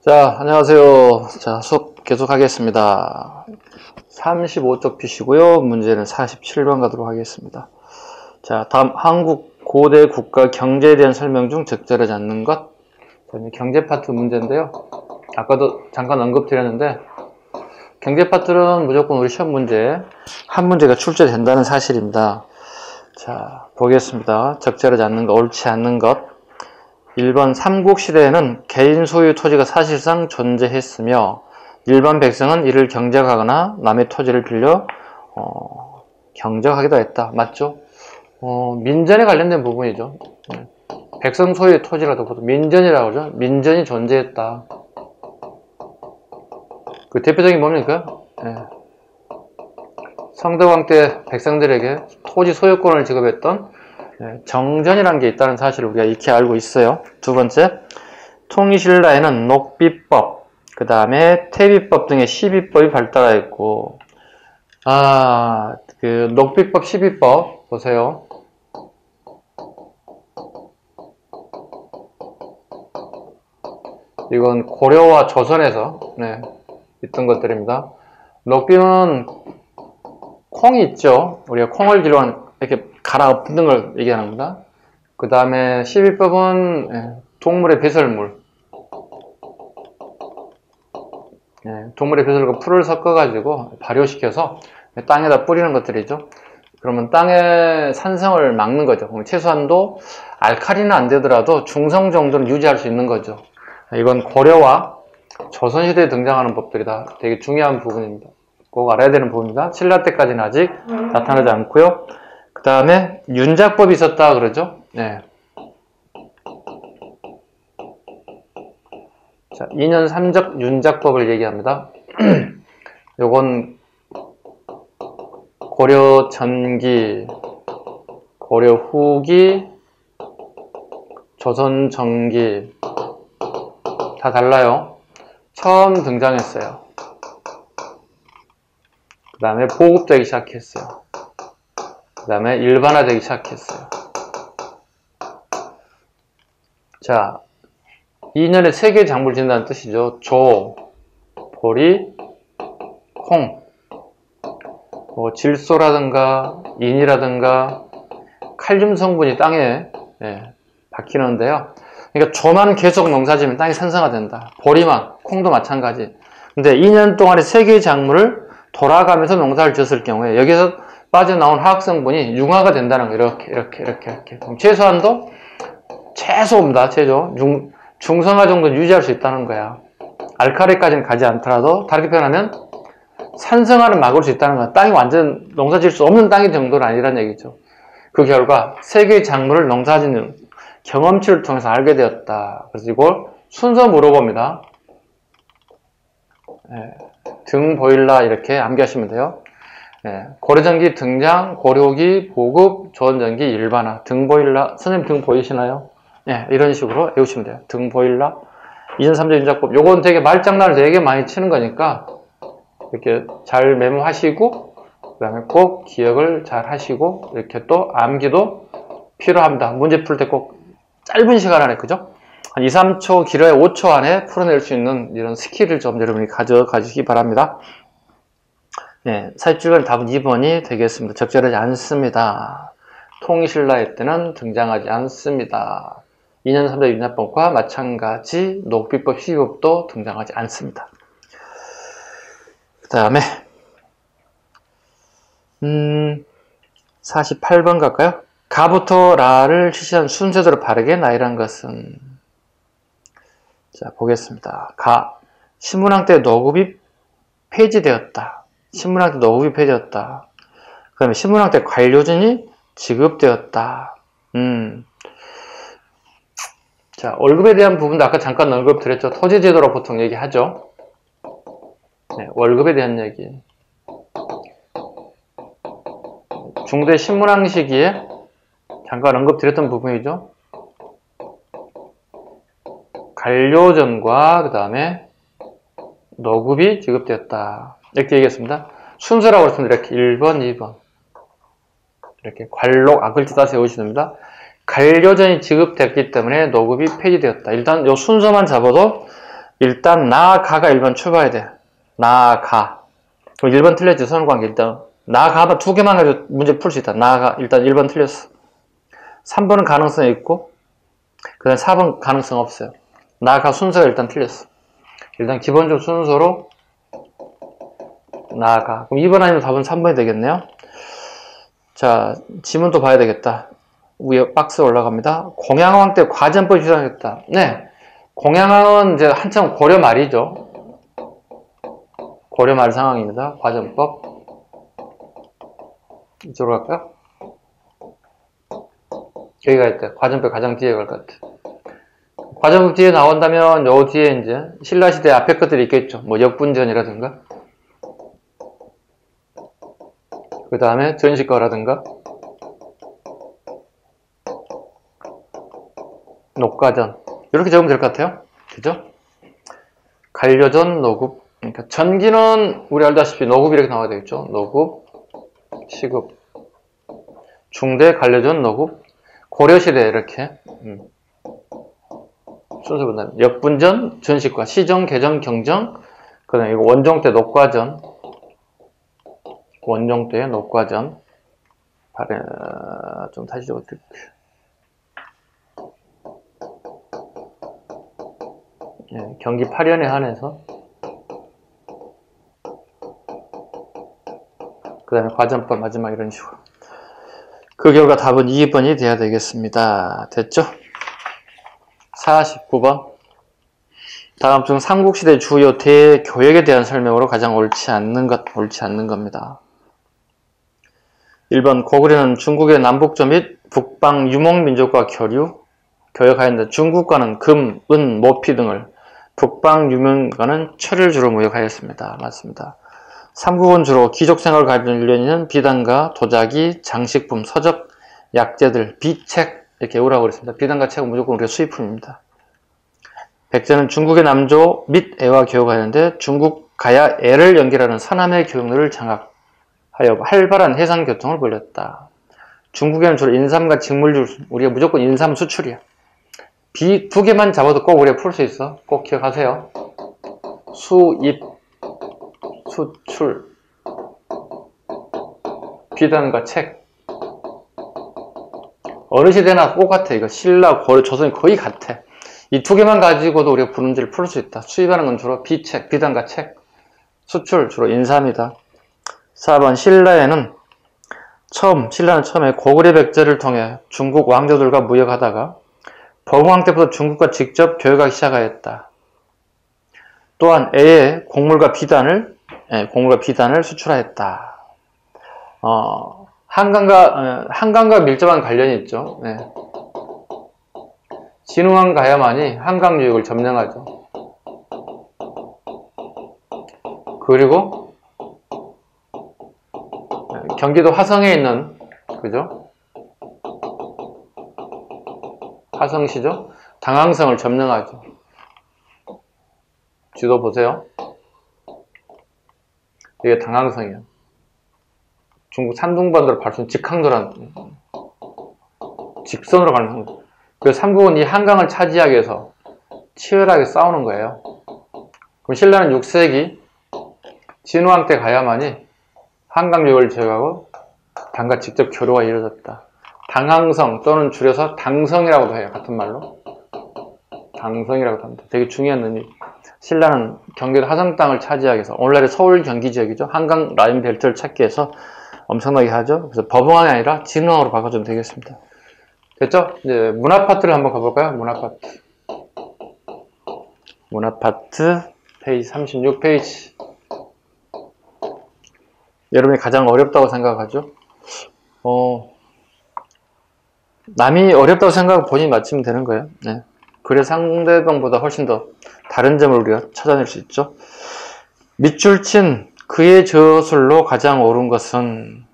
자, 안녕하세요. 자, 수업 계속하겠습니다. 35쪽 피시고요. 문제는 47번 가도록 하겠습니다. 자, 다음 한국 고대 국가 경제에 대한 설명 중 적절하지 않는 것. 자, 경제 파트 문제인데요. 아까도 잠깐 언급드렸는데 경제 파트는 무조건 우리 시험 문제 한 문제가 출제된다는 사실입니다. 자, 보겠습니다. 적절하지 않는 것, 옳지 않는 것. 1번 삼국시대에는 개인 소유 토지가 사실상 존재했으며 일반 백성은 이를 경작하거나 남의 토지를 빌려 경작하기도 했다. 맞죠? 민전에 관련된 부분이죠. 백성 소유의 토지라도 보통 민전이라고 하죠. 민전이 존재했다. 그 대표적인 뭡니까? 성덕왕 때 백성들에게 토지 소유권을 지급했던 정전이라는 게 있다는 사실을 우리가 익히 알고 있어요. 두 번째, 통일신라에는 녹비법, 그 다음에 태비법 등의 시비법이 발달하였고, 그 녹비법, 시비법 보세요. 이건 고려와 조선에서 있던 것들입니다. 녹비는 콩이 있죠. 우리가 콩을 기르는 이렇게 갈아 엎는 걸 얘기하는 겁니다. 그 다음에 시비법은 동물의 배설물, 동물의 배설과 풀을 섞어가지고 발효시켜서 땅에다 뿌리는 것들이죠. 그러면 땅의 산성을 막는 거죠. 그럼 최소한도 알칼리는 안 되더라도 중성 정도는 유지할 수 있는 거죠. 이건 고려와 조선시대에 등장하는 법들이다. 되게 중요한 부분입니다. 꼭 알아야 되는 부분입니다. 신라 때까지는 아직 나타나지 않고요. 그 다음에 윤작법이 있었다 그러죠. 자, 2년 3적 윤작법을 얘기합니다. 요건 고려 전기, 고려 후기, 조선 전기 다 달라요. 처음 등장했어요. 그 다음에 보급되기 시작했어요. 그 다음에 일반화되기 시작했어요. 자, 2년에 3개의 작물을 짓는다는 뜻이죠. 조, 보리, 콩. 질소라든가 인이라든가 칼륨 성분이 땅에 박히는데요. 그러니까 조만 계속 농사지면 땅이 산성화된다. 보리만, 콩도 마찬가지. 근데 2년 동안에 3개의 작물을 돌아가면서 농사를 지었을 경우에 여기서 빠져나온 화학성분이 융화가 된다는 거예요. 이렇게. 그럼 최소한도 최소입니다. 최소. 중성화 정도는 유지할 수 있다는 거야. 알칼리까지는 가지 않더라도 다르게 표현하면 산성화를 막을 수 있다는 거야. 땅이 완전 농사 지을 수 없는 땅이 정도는 아니라는 얘기죠. 그 결과 세계의 작물을 농사 짓는 경험치를 통해서 알게 되었다. 그래서 이걸 순서 물어봅니다. 등 보일라 이렇게 암기하시면 돼요. 고려전기 등장, 고려기 보급, 조선전기 일반화. 등 보일라. 선생님 등 보이시나요? 이런 식으로 외우시면 돼요. 등 보일라. 2년 3조 윤작법. 요건 되게 말장난을 되게 많이 치는 거니까 이렇게 잘 메모하시고 그 다음에 꼭 기억을 잘 하시고 이렇게 또 암기도 필요합니다. 문제 풀 때 꼭 짧은 시간 안에 그죠? 한 2, 3초 길어야 5초 안에 풀어낼 수 있는 이런 스킬을 좀 여러분이 가지시기 바랍니다. 47번 답은 2번이 되겠습니다. 적절하지 않습니다. 통일신라의 때는 등장하지 않습니다. 2년 3조 윤작법과 마찬가지 녹비법, 시비법도 등장하지 않습니다. 그 다음에 48번 갈까요? 가부터 라를 실시한 순서대로 바르게 나열한 것은 자 보겠습니다. 가 신문왕 때 노급이 폐지되었다. 신문왕 때 노급이 폐지되었다. 그 다음에 신문왕 때 관료진이 지급되었다. 자 월급에 대한 부분도 아까 잠깐 언급드렸죠. 토지제도로 보통 얘기하죠. 월급에 대한 얘기. 중대 신문왕 시기에 잠깐 언급드렸던 부분이죠. 관료전과 그 다음에 노급이 지급되었다. 이렇게 얘기했습니다. 순서라고 했습니다. 이렇게 1번, 2번. 이렇게 관록, 글자 따서 외우시면 됩니다. 관료전이 지급됐기 때문에 노급이 폐지되었다. 일단 이 순서만 잡아도 일단 나가가 1번 출발해야 돼. 나가. 그럼 1번 틀렸지, 선관계. 일단 나가만 2개만 가지고 문제 풀 수 있다. 나가. 일단 1번 틀렸어. 3번은 가능성이 있고 그 다음 4번 가능성 없어요. 나가 순서가 일단 틀렸어. 일단 기본적 순서로 나가. 그럼 2번 아니면 4번, 3번이 되겠네요. 자, 지문도 봐야 되겠다. 위에 박스 올라갑니다. 공양왕 때 과전법이 주장했다. 네. 공양왕은 이제 한참 고려 말이죠. 고려 말 상황입니다. 과전법. 이쪽으로 갈까요? 여기가 있대. 과전법 가장 뒤에 갈 것 같아. 과전법 뒤에 나온다면 요 뒤에 이제 신라시대 앞에 것들이 있겠죠. 뭐 역분전이라든가 그 다음에 전시거라든가 녹과전 이렇게 적으면 될 것 같아요. 그죠? 간려전, 노급. 그러니까 전기는 우리 알다시피 노급 이렇게 나와야 되겠죠. 노급, 시급, 중대, 간려전, 노급, 고려시대 이렇게 순서 본다면 역분전, 전시과, 시정, 개정, 경정. 그 다음에 이거 원종 때 녹과전, 원종 때 녹과전. 좀 다시 적어드릴게요. 예, 경기 8년에 한해서 그 다음에 과전법 마지막 이런 식으로 그 결과 답은 2번이 돼야 되겠습니다. 됐죠? 49번 다음 중 삼국시대 주요 대교역에 대한 설명으로 가장 옳지 않는 겁니다. 1번 고구려는 중국의 남북조 및 북방 유목민족과 교역하였는데 중국과는 금, 은, 모피 등을 북방 유목과는 철을 주로 무역하였습니다. 맞습니다. 삼국은 주로 귀족생활 관련된 비단과 도자기, 장식품, 서적, 약재들, 비책 이렇게 외우라고 그랬습니다. 비단과 책은 무조건 우리가 수입품입니다. 백제는 중국의 남조 및 애와 교역하였는데 중국 가야 애를 연결하는 서남의 교역로를 장악하여 활발한 해상교통을 벌였다. 중국에는 주로 인삼과 직물줄, 우리가 무조건 인삼 수출이야. 비 2개만 잡아도 꼭 우리가 풀 수 있어. 꼭 기억하세요. 수입, 수출, 비단과 책. 어느 시대나 똑같아. 이거 신라, 고려, 조선이 거의 같아. 이 2개만 가지고도 우리가 문제를 풀 수 있다. 수입하는 건 주로 비책, 비단과 책. 수출, 주로 인삼이다. 4번 신라는 처음에 고구려 백제를 통해 중국 왕조들과 무역하다가 버흥왕 때부터 중국과 직접 교역하기 시작하였다. 또한 애에 곡물과 비단을 수출하였다. 한강과 밀접한 관련이 있죠. 네. 진흥왕 가야만이 한강 유역을 점령하죠. 그리고 경기도 화성에 있는 그죠? 화성시죠? 당항성을 점령하죠. 지도 보세요. 이게 당항성이에요. 중국 산둥반도를 밟수 있는 직항도란 직선으로 가는 항도. 그래서 삼국은 이 한강을 차지하기 위해서 치열하게 싸우는 거예요. 그럼 신라는 6세기 진후왕 때 가야만이 한강유역을 제거하고 당과 직접 교류가 이루어졌다. 당항성 또는 줄여서 당성이라고도 해요. 같은 말로. 당성이라고도 합니다. 되게 중요한 의미. 신라는 경기도 화성 땅을 차지하기 위해서 오늘날의 서울 경기 지역이죠. 한강 라인 벨트를 찾기 위해서 엄청나게 하죠. 그래서 버흥왕이 아니라 진흥왕으로 바꿔주면 되겠습니다. 됐죠? 이제 문화파트를 한번 가볼까요? 문화파트 페이지 36페이지. 여러분이 가장 어렵다고 생각하죠? 남이 어렵다고 생각하고 본인이 맞추면 되는 거예요. 네. 그래서 상대방보다 훨씬 더 다른 점을 우리가 찾아낼 수 있죠. 밑줄 친 그의 저술로 가장 옳은 것은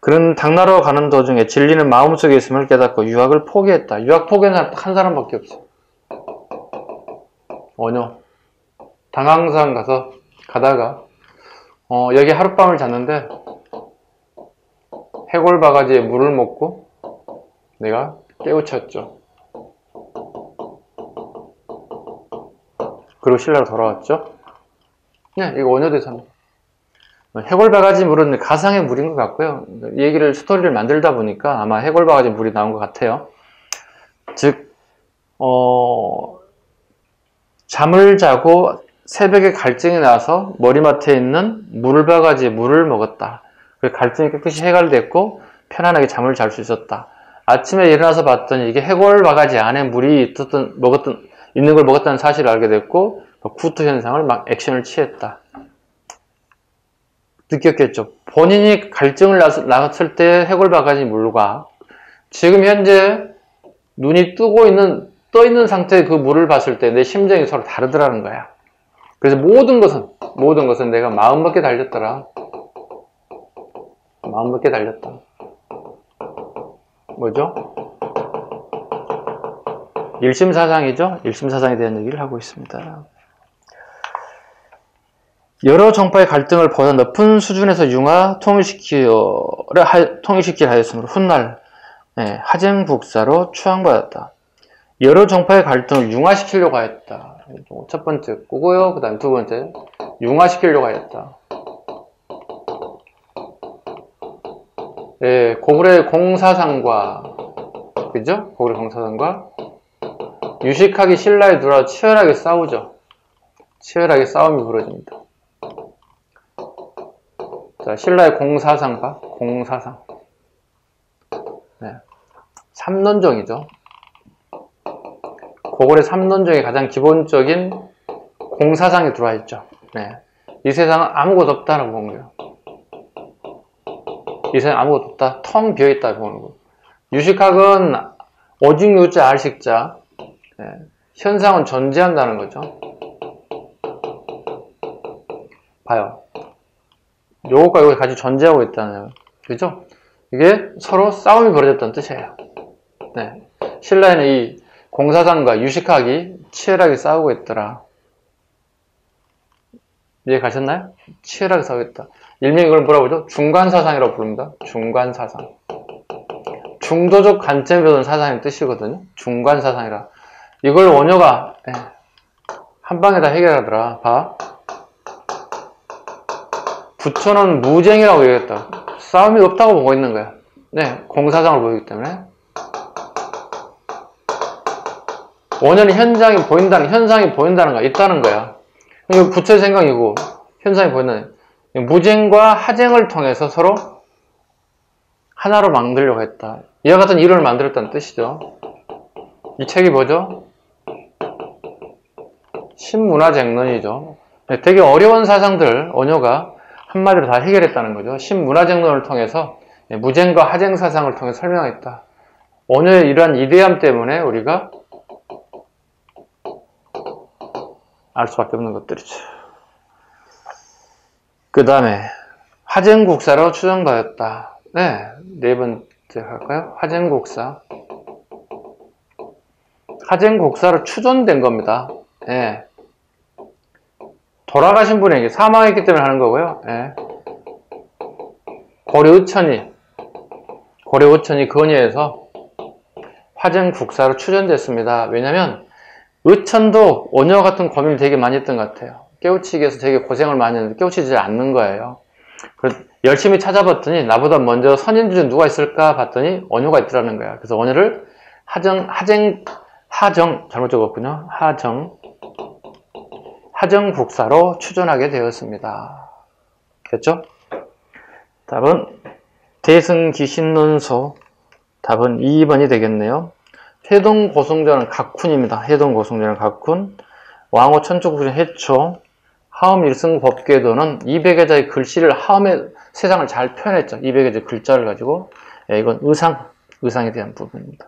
그는 당나라로 가는 도중에 진리는 마음속에 있음을 깨닫고 유학을 포기했다. 유학 포기한 한 사람밖에 없어. 원효. 당항산 가다가 여기 하룻밤을 잤는데 해골 바가지에 물을 먹고 내가 깨우쳤죠. 그리고 신라로 돌아왔죠. 네, 이거 원효대사입니다. 해골바가지 물은 가상의 물인 것 같고요. 얘기를, 스토리를 만들다 보니까 아마 해골바가지 물이 나온 것 같아요. 즉, 잠을 자고 새벽에 갈증이 나서 머리맡에 있는 물바가지 물을 먹었다. 갈증이 깨끗이 해결됐고 편안하게 잠을 잘 수 있었다. 아침에 일어나서 봤더니 이게 해골바가지 안에 물이 있는 걸 먹었다는 사실을 알게 됐고 구토 현상을 막 액션을 취했다. 느꼈겠죠. 본인이 갈증을 났을 때 해골바가지 물과 지금 현재 눈이 떠 있는 상태의 그 물을 봤을 때 내 심정이 서로 다르더라는 거야. 그래서 모든 것은 내가 마음먹게 달렸더라. 마음먹게 달렸다. 뭐죠? 일심사상이죠? 일심사상에 대한 얘기를 하고 있습니다. 여러 정파의 갈등을 보다 높은 수준에서 융화 통일시키려 하였으므로 훗날 하쟁국사로 추앙받았다. 여러 정파의 갈등을 융화시키려고 하였다. 첫 번째 꾸고요. 그 다음에 두 번째 융화시키려고 하였다. 고구려의 공사상과 그죠? 고구려 공사상과 유식하기 신라에 들어와 치열하게 싸우죠. 치열하게 싸움이 벌어집니다. 자, 신라의 공사상과 공사상. 삼론정이죠. 고구려 삼론정의 가장 기본적인 공사상에 들어와 있죠. 이 세상은 아무것도 없다라고 보는 거예요. 이 세상에 아무것도 없다. 텅 비어있다고 보는 거예요. 유식학은 오직 유자 알식자. 현상은 존재한다는 거죠. 봐요. 요것과 요것이 같이 존재하고 있다는, 그죠? 이게 서로 싸움이 벌어졌다는 뜻이에요. 신라에는 이 공사상과 유식학이 치열하게 싸우고 있더라. 이해 가셨나요? 치열하게 싸우고 있다. 일명이 이걸 뭐라고 그러죠? 중간사상이라고 부릅니다. 중간사상. 중도적 관점에 보는 사상의 뜻이거든요. 중간사상이라. 이걸 원효가 한 방에 다 해결하더라. 봐. 부처는 무쟁이라고 얘기했다. 싸움이 없다고 보고 있는 거야. 공사상을 보이기 때문에. 원효는 현상이 보인다는 거야. 있다는 거야. 이거 부처의 생각이고, 현상이 보이는, 무쟁과 하쟁을 통해서 서로 하나로 만들려고 했다. 이와 같은 이론을 만들었다는 뜻이죠. 이 책이 뭐죠? 신문화쟁론이죠. 되게 어려운 사상들 원효가 한마디로 다 해결했다는 거죠. 신문화쟁론을 통해서 무쟁과 하쟁 사상을 통해 설명했다. 원효의 이러한 이대함 때문에 우리가 알 수밖에 없는 것들이죠. 그 다음에 하쟁국사로 추정받았다. 네 번째 할까요? 하쟁국사. 하쟁국사로 추존된 겁니다. 돌아가신 분에게 사망했기 때문에 하는 거고요. 고려 의천이 건의해서 하쟁국사로 추존됐습니다. 왜냐면 의천도 원효 같은 고민을 되게 많이 했던 것 같아요. 깨우치기 위해서 되게 고생을 많이 했는데 깨우치지 않는 거예요. 열심히 찾아봤더니 나보다 먼저 선인 중에 누가 있을까 봤더니 원효가 있더라는 거야. 그래서 원효를 잘못 적었군요. 하정국사로 추존하게 되었습니다. 됐죠? 답은 대승기신론서. 답은 2번이 되겠네요. 해동고승전은 각훈입니다. 해동고승전은 각훈. 왕호 천초국전 해초. 하엄 일승법궤도는 200여자의 글씨를 하엄의 세상을 잘 표현했죠. 200여자의 글자를 가지고. 이건 의상에 대한 부분입니다.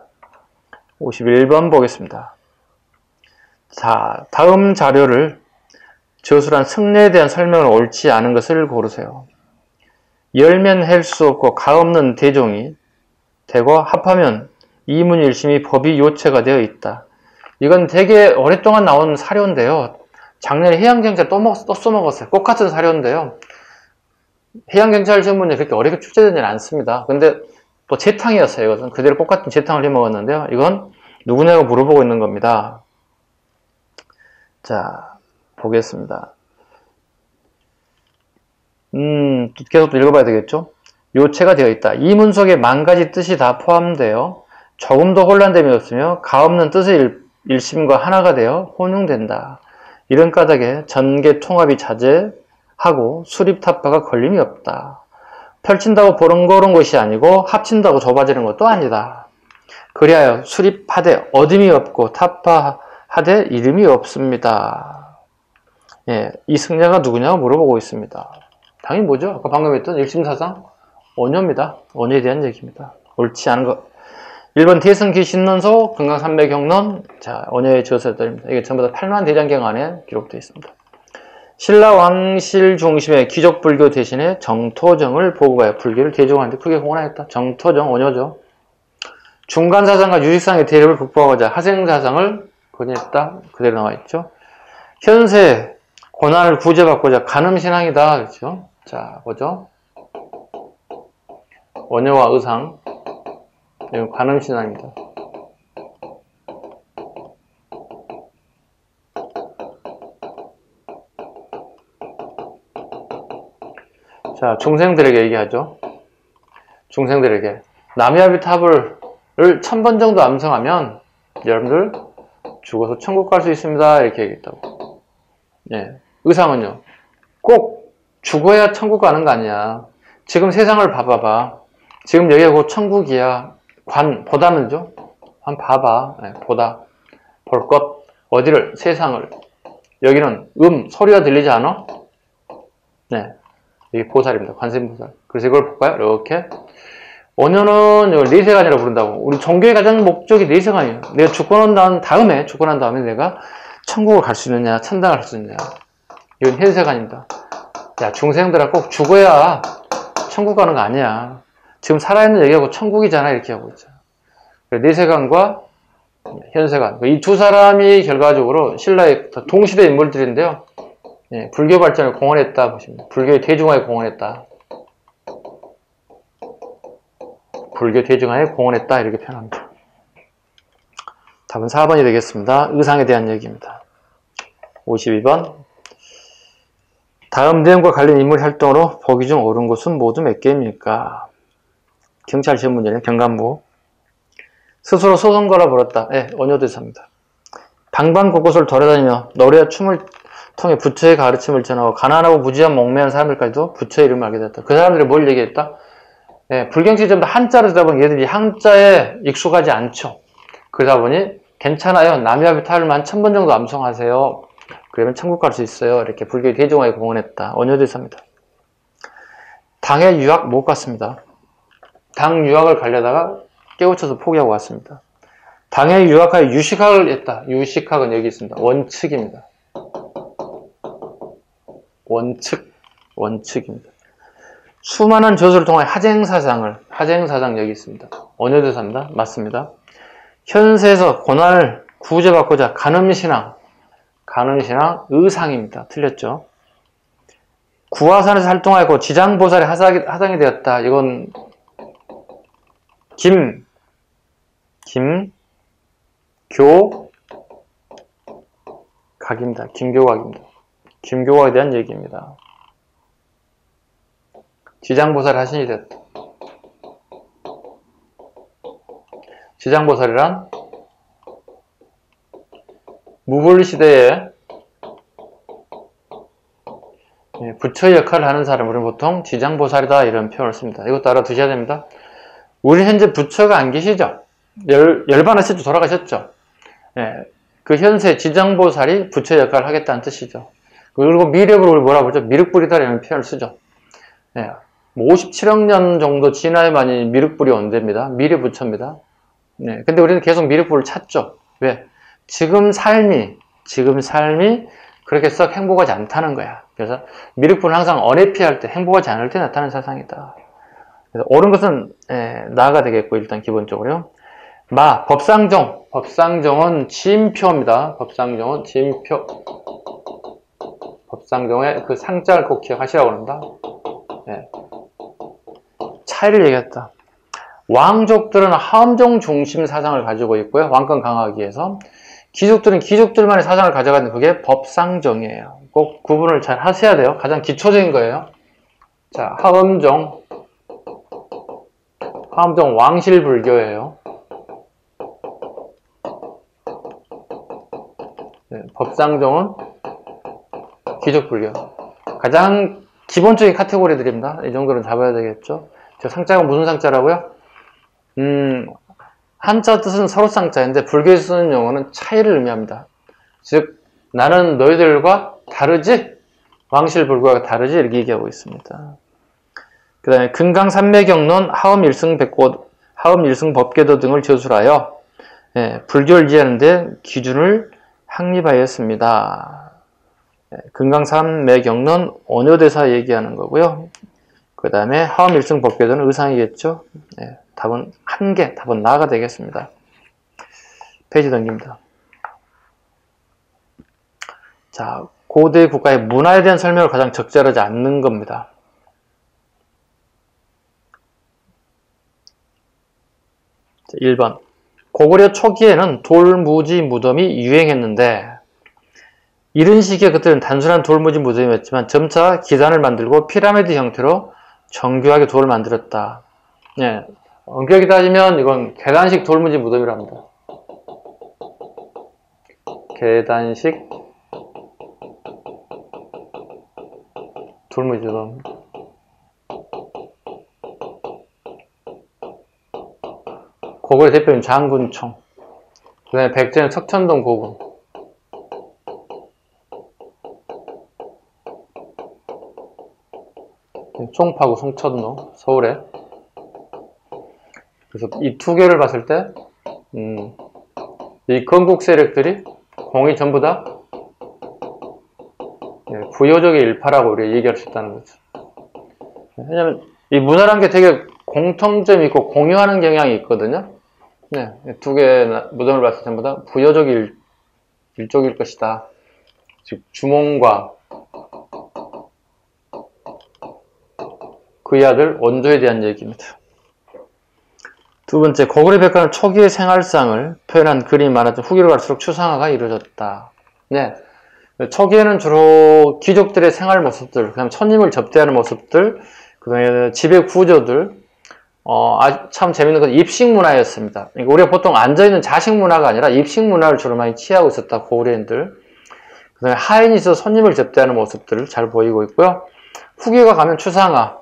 51번 보겠습니다. 자, 다음 자료를 저술한 승려에 대한 설명을 옳지 않은 것을 고르세요. 열면 할 수 없고 가없는 대종이 되고 합하면 이문일심이 법이 요체가 되어 있다. 이건 되게 오랫동안 나온 사료인데요. 작년에 해양경찰 또 써먹었어요. 똑같은 사료인데요. 해양경찰 신문이 그렇게 어렵게 출제되지는 않습니다. 근데 또 재탕이었어요. 이것은 그대로 똑같은 재탕을 해먹었는데요. 이건 누구냐고 물어보고 있는 겁니다. 자, 보겠습니다. 계속 또 읽어봐야 되겠죠? 요체가 되어 있다. 이 문 속에 만 가지 뜻이 다 포함되어 조금도 혼란됨이 없으며 가없는 뜻의 일심과 하나가 되어 혼용된다. 이런 까닭에 전개 통합이 자제하고 수립타파가 걸림이 없다. 펼친다고 보름거른 것이 아니고 합친다고 좁아지는 것도 아니다. 그리하여 수립하되 어둠이 없고 타파하되 이름이 없습니다. 예, 이 승자가 누구냐고 물어보고 있습니다. 당연히 뭐죠? 아까 방금 했던 일심사상 원효입니다. 원효에 대한 얘기입니다. 옳지 않은 것. 1번 대승기신론소 금강산맥경론. 자, 원효의 저서들입니다. 이게 전부 다 8만 대장경 안에 기록되어 있습니다. 신라 왕실 중심의 귀족불교 대신에 정토정을 보고가요. 불교를 대중한테 크게 공헌하였다. 정토정 원효죠. 중간사상과 유식상의 대립을 극복하고자 하생사상을 권유했다. 그대로 나와있죠. 현세 고난을 구제받고자 간음신앙이다. 그렇죠? 자, 보죠. 원효와 의상. 이건 간음신앙입니다. 자, 중생들에게 얘기하죠. 중생들에게. 남야비탑을 1000번 정도 암송하면 여러분들 죽어서 천국 갈 수 있습니다. 이렇게 얘기했다고. 예. 의상은요. 꼭 죽어야 천국 가는 거 아니야. 지금 세상을 봐봐봐. 지금 여기가 곧 천국이야. 보다는죠. 한번 봐봐. 네, 보다. 볼 것. 어디를? 세상을. 여기는 소리가 들리지 않아? 네. 이게 보살입니다. 관세음보살. 그래서 이걸 볼까요? 이렇게. 원효는 이걸 내세관이라고 부른다고. 우리 종교의 가장 목적이 내세관이에요. 내가 죽고 난 다음에 내가 천국을 갈 수 있느냐, 천당을 갈 수 있느냐. 이건 현세관입니다. 야, 중생들아 꼭 죽어야 천국 가는 거 아니야. 지금 살아있는 얘기하고 천국이잖아. 이렇게 하고 있죠. 내세관과 현세관. 이 두 사람이 결과적으로 신라의 동시대 인물들인데요. 예, 불교 발전을 공헌했다 보십니다. 불교의 대중화에 공헌했다. 불교 대중화에 공헌했다 이렇게 표현합니다. 답은 4번이 되겠습니다. 의상에 대한 얘기입니다. 52번. 다음 내용과 관련 인물 활동으로 보기 중 옳은 곳은 모두 몇 개입니까? 경찰 시험 문제는 경간부. 스스로 소송거라 불었다. 예, 원효대사입니다. 방방 곳곳을 돌아다니며 노래와 춤을 통해 부처의 가르침을 전하고 가난하고 무지한 목매한 사람들까지도 부처의 이름을 알게 됐다. 그 사람들이 뭘 얘기했다? 예, 불경치 전부 다 한자로 쓰다 보니 얘들이 한자에 익숙하지 않죠. 그러다 보니 괜찮아요. 남야비탈만 1000번 정도 암송하세요. 그러면 천국 갈 수 있어요. 이렇게 불교의 대중화에 공헌했다. 원효대사입니다. 당에 유학 못 갔습니다. 당 유학을 가려다가 깨우쳐서 포기하고 왔습니다. 당에 유학하여 유식학을 했다. 유식학은 여기 있습니다. 원칙입니다. 원칙입니다. 수많은 저수를 통해 하쟁사상 여기 있습니다. 원효대사입니다. 맞습니다. 현세에서 고난을 구제받고자 간음신앙, 의상입니다. 틀렸죠. 구화산에서 활동하였고 지장보살의 하상이 되었다. 이건 김교각입니다. 김교각에 대한 얘기입니다. 지장보살의 하신이 됐다. 지장보살이란 무불시대에 부처의 역할을 하는 사람은 보통 지장보살이다 이런 표현을 씁니다. 이것도 알아두셔야 됩니다. 우리 현재 부처가 안 계시죠? 열반하셨죠? 돌아가셨죠? 예, 그 현세 지장보살이 부처의 역할을 하겠다는 뜻이죠. 그리고 미륵으로 우리 뭐라 그러죠? 미륵불이다 이런 표현을 쓰죠. 예, 57억 년 정도 지나야만이 미륵불이 온답니다. 미래부처입니다. 네, 근데 우리는 계속 미륵불을 찾죠. 왜? 지금 삶이 그렇게 썩 행복하지 않다는 거야. 그래서 미륵불은 항상 언해피할 때, 행복하지 않을 때 나타나는 사상이다. 그래서 옳은 것은 나가 되겠고 일단 기본적으로요. 법상종은 지임표입니다. 법상종은 지임표. 법상종의 그 상자를 꼭 기억하시라고 합니다. 네. 차이를 얘기했다. 왕족들은 하엄종 중심 사상을 가지고 있고요. 왕권 강화하기 위해서. 귀족들은 귀족들만의 사상을 가져가는 그게 법상정이에요. 꼭 구분을 잘 하셔야 돼요. 가장 기초적인 거예요. 자, 하엄종 왕실불교예요. 네, 법상종은 귀족불교. 가장 기본적인 카테고리들입니다. 이 정도는 잡아야 되겠죠. 저 상자가 무슨 상자라고요? 한자 뜻은 서로 상자인데 불교에서 쓰는 용어는 차이를 의미합니다. 즉 나는 너희들과 다르지? 왕실불교가 다르지? 이렇게 얘기하고 있습니다. 그 다음에 금강산매경론, 하엄일승법계도 등을 저술하여 불교를 이해하는 데 기준을 확립하였습니다. 금강산매경론 원효대사 얘기하는 거고요. 그 다음에 하엄일승법계도는 의상이겠죠. 답은 한 개, 답은 나가 되겠습니다. 페이지 넘깁니다. 자, 고대 국가의 문화에 대한 설명을 가장 적절하지 않는 겁니다. 자, 1번. 고구려 초기에는 돌무지 무덤이 유행했는데 이런 시기에 그때는 단순한 돌무지 무덤이었지만 점차 기단을 만들고 피라미드 형태로 정교하게 돌을 만들었다. 네, 엄격히 따지면 이건 계단식 돌무지 무덤이랍니다. 계단식 돌무지 무덤. 고구려 대표인 장군총. 그 다음에 백제는 석천동 고군. 총파구 송천로 서울에. 그래서 이 두 개를 봤을 때 이 건국 세력들이 공이 전부 다 부여적의 일파라고 우리가 얘기할 수 있다는 거죠. 왜냐면 이 문화란 게 되게 공통점이 있고 공유하는 경향이 있거든요. 네, 두 개의 무덤을 봤을 때 전부 다 부여적 일족일 것이다. 즉 주몽과 그의 아들 원조에 대한 얘기입니다. 두 번째, 고구려 백화는 초기의 생활상을 표현한 그림이 많았지만 후기로 갈수록 추상화가 이루어졌다. 네, 초기에는 주로 귀족들의 생활 모습들, 그 다음에 손님을 접대하는 모습들, 그 다음에 지배 구조들, 참 재밌는 건 입식 문화였습니다. 그러니까 우리가 보통 앉아있는 자식 문화가 아니라 입식 문화를 주로 많이 취하고 있었다, 고구려인들. 그 다음에 하인이 있어서 손님을 접대하는 모습들을 잘 보이고 있고요. 후기가 가면 추상화.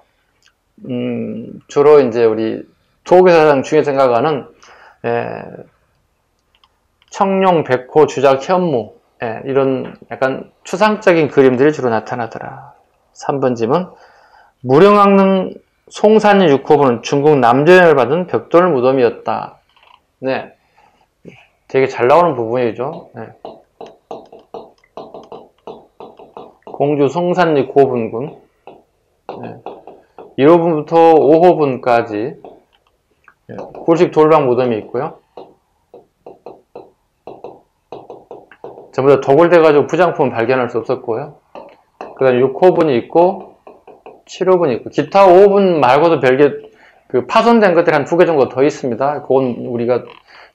주로 이제 우리 도교사상 중에 생각하는, 청룡, 백호, 주작, 현무, 이런 약간 추상적인 그림들이 주로 나타나더라. 3번 질문. 무령왕릉 송산리 6호부는 중국 남조연을 받은 벽돌 무덤이었다. 네. 되게 잘 나오는 부분이죠. 네. 공주 송산리 고분군. 네. 1호분부터 5호분까지 굴식 돌방 무덤이 있고요. 전부 다 도굴돼가지고 부장품은 발견할 수 없었고요. 그 다음에 6호분이 있고 7호분이 있고 기타 5호분 말고도 별개 그 파손된 것들이 한 2개 정도 더 있습니다. 그건 우리가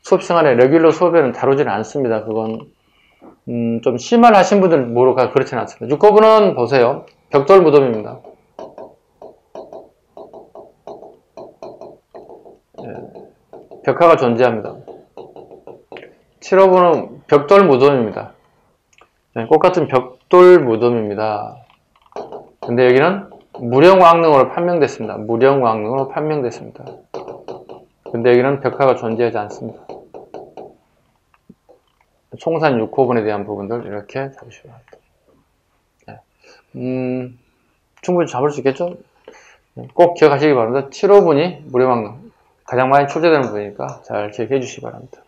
수업 시간에 레귤러 수업에는 다루지는 않습니다. 그건 좀 심할 하신 분들 모르가 그렇지는 않습니다. 6호분은 보세요. 벽돌 무덤입니다. 벽화가 존재합니다. 7호분은 벽돌 무덤입니다. 똑같은 벽돌 무덤입니다. 근데 여기는 무령왕릉으로 판명됐습니다. 무령왕릉으로 판명됐습니다. 근데 여기는 벽화가 존재하지 않습니다. 송산 6호분에 대한 부분들 이렇게 잡으시기 바랍니다. 충분히 잡을 수 있겠죠? 꼭 기억하시기 바랍니다. 7호분이 무령왕릉. 가장 많이 출제되는 부분이니까 잘 기억해 주시기 바랍니다.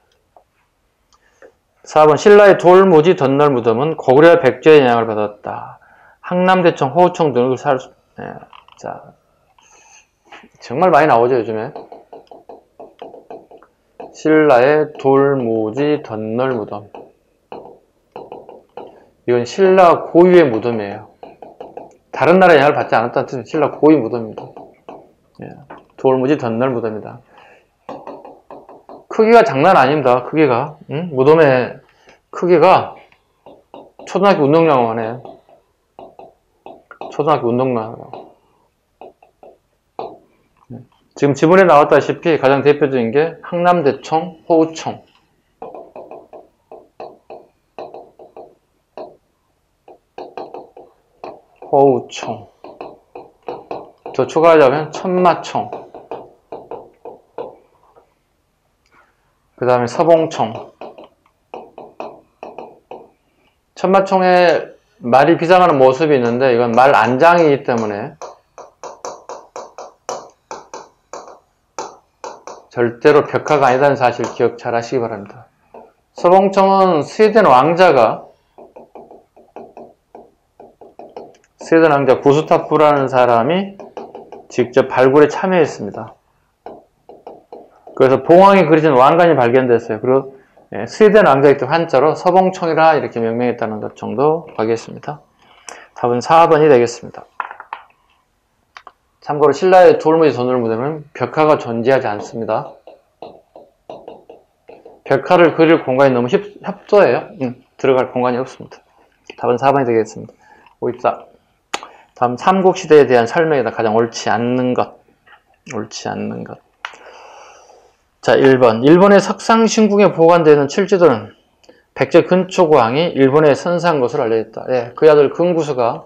4번 신라의 돌무지 덧널 무덤은 고구려와 백제의 영향을 받았다. 항남대청, 호우청 등을 자, 정말 많이 나오죠 요즘에. 신라의 돌무지 덧널 무덤. 이건 신라 고유의 무덤이에요. 다른 나라의 영향을 받지 않았다는 뜻은 신라 고유 무덤입니다. 돌무지 덧널 무덤이다. 크기가 장난 아닙니다. 크기가 무덤에 크기가 초등학교 운동장만 해. 초등학교 운동장. 지금 지문에 나왔다시피 가장 대표적인 게 항남대총, 호우총. 호우총. 더 추가하자면 천마총. 그 다음에 서봉총. 천마총에 말이 비상하는 모습이 있는데 이건 말 안장이기 때문에 절대로 벽화가 아니다는 사실 기억 잘 하시기 바랍니다. 서봉총은 스웨덴 왕자 구스타프라는 사람이 직접 발굴에 참여했습니다. 그래서 봉황이 그려진 왕관이 발견됐어요. 그리고 스웨덴 왕자이기 때문에 한자로 서봉총이라 이렇게 명명했다는 것 정도 하겠습니다. 답은 4번이 되겠습니다. 참고로 신라의 돌무지 전월무대는 벽화가 존재하지 않습니다. 벽화를 그릴 공간이 너무 협소해요. 들어갈 공간이 없습니다. 답은 4번이 되겠습니다. 54. 다음 삼국시대에 대한 설명이다. 가장 옳지 않는 것. 자, 1번. 일본의 석상신궁에 보관되는 칠지도는 백제 근초고왕이 일본에 선사한 것으로 알려졌다. 예, 그 아들 근구수가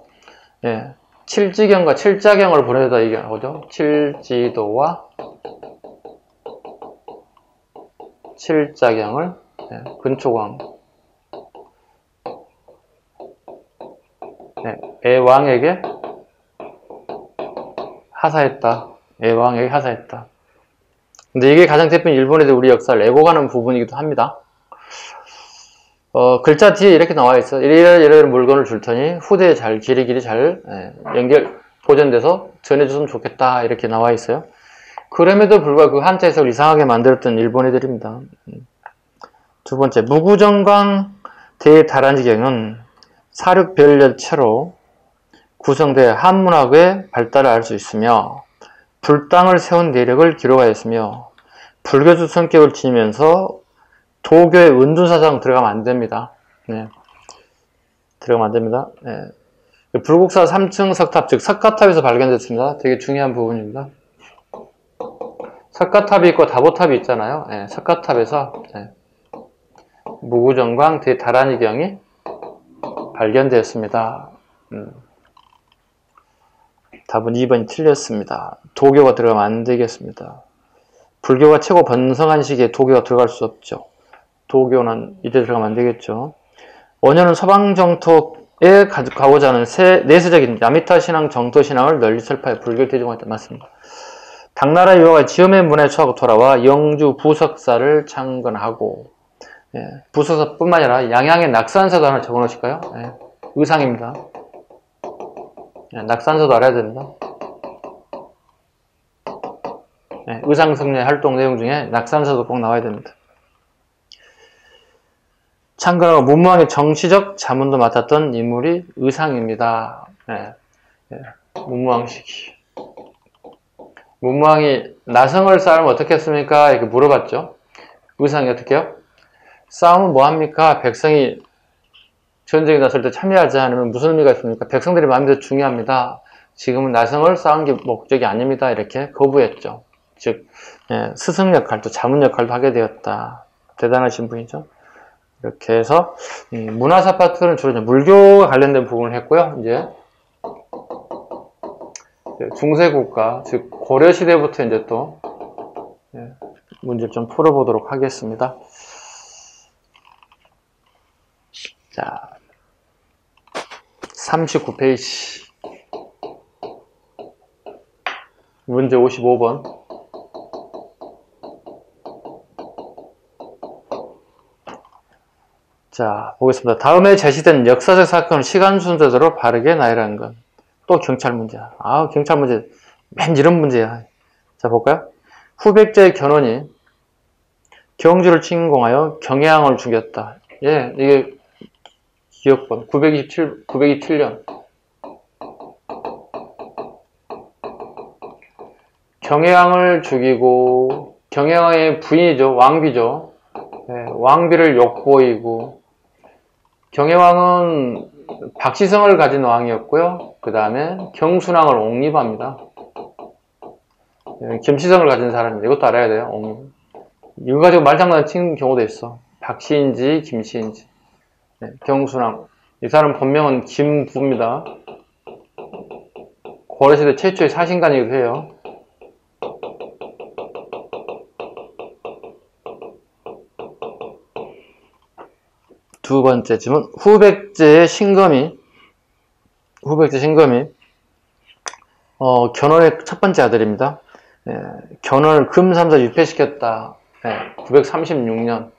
칠지경과 칠자경을 보내다 얘기하는 거죠. 칠지도와 칠자경을 근초고왕 애왕에게 하사했다. 근데 이게 가장 대표적인 일본에 대한 우리 역사를 왜곡하는 부분이기도 합니다. 글자 뒤에 이렇게 나와 있어. 이런 물건을 줄 테니 후대에 잘 길이 잘 보존돼서 전해줬으면 좋겠다. 이렇게 나와 있어요. 그럼에도 불구하고 그 한자 해석을 이상하게 만들었던 일본 애들입니다. 두 번째, 무구정광 대다란지경은 사륙별열체로 구성되어 한문학의 발달을 알 수 있으며 불당을 세운 내력을 기록하였으며 불교주 성격을 지니면서 도교의 은둔사상 들어가면 안 됩니다. 들어가면 안 됩니다. 불국사 3층 석탑, 즉 석가탑에서 발견됐습니다. 되게 중요한 부분입니다. 석가탑이 있고 다보탑이 있잖아요. 석가탑에서 무구정광 대다란이경이 발견되었습니다. 답은 2번이 틀렸습니다. 도교가 들어가면 안 되겠습니다. 불교가 최고 번성한 시기에 도교가 들어갈 수 없죠. 도교는 이때 들어가면 안 되겠죠. 원효는 서방 정토에 가고자 하는 내세적인 야미타 신앙, 정토 신앙을 널리 설파해 불교를 대중화했다. 맞습니다. 당나라 유화가 지음의 문화에 처하고 돌아와 영주 부석사를 창건하고 부석사뿐만 아니라 양양의 낙산사도 하나 적어놓으실까요? 의상입니다. 낙산사도 알아야 됩니다. 의상승려 활동 내용 중에 낙산사도 꼭 나와야 됩니다. 창건하고 문무왕의 정치적 자문도 맡았던 인물이 의상입니다. 문무왕 시기. 문무왕이 나성을 싸우면 어떻게 했습니까? 이렇게 물어봤죠. 의상이 어떻게 해요? 싸움은 뭐합니까? 백성이 전쟁에 나설 때 참여하지 않으면 무슨 의미가 있습니까? 백성들의 마음이 더 중요합니다. 지금은 나성을 싸운 게 목적이 아닙니다. 이렇게 거부했죠. 즉 스승 역할도 자문 역할도 하게 되었다. 대단하신 분이죠. 이렇게 해서 문화사 파트는 주로 물교와 관련된 부분을 했고요. 이제 중세국가, 즉 고려시대부터 이제 또 문제를 좀 풀어보도록 하겠습니다. 자, 39페이지 문제 55번. 자, 보겠습니다. 다음에 제시된 역사적 사건을 시간 순서대로 바르게 나열하는 건 또 경찰 문제야. 경찰 문제 맨 이런 문제야. 자, 볼까요? 후백제의 견훤이 경주를 침공하여 경혜왕을 죽였다. 이게 기억번 927년. 경혜왕을 죽이고 경혜왕의 부인이죠. 왕비죠. 왕비를 욕보이고 경혜왕은 박시성을 가진 왕이었고요. 그 다음에 경순왕을 옹립합니다. 김시성을 가진 사람인데 이것도 알아야 돼요. 이거 가지고 말장난 치는 경우도 있어. 박시인지 김시인지. 네, 경순왕. 이 사람 본명은 김부입니다. 고려시대 최초의 사신관이기도 해요. 두 번째 질문. 후백제의 신검이 견훤의 첫 번째 아들입니다. 견훤을 금삼사 유폐시켰다. 936년.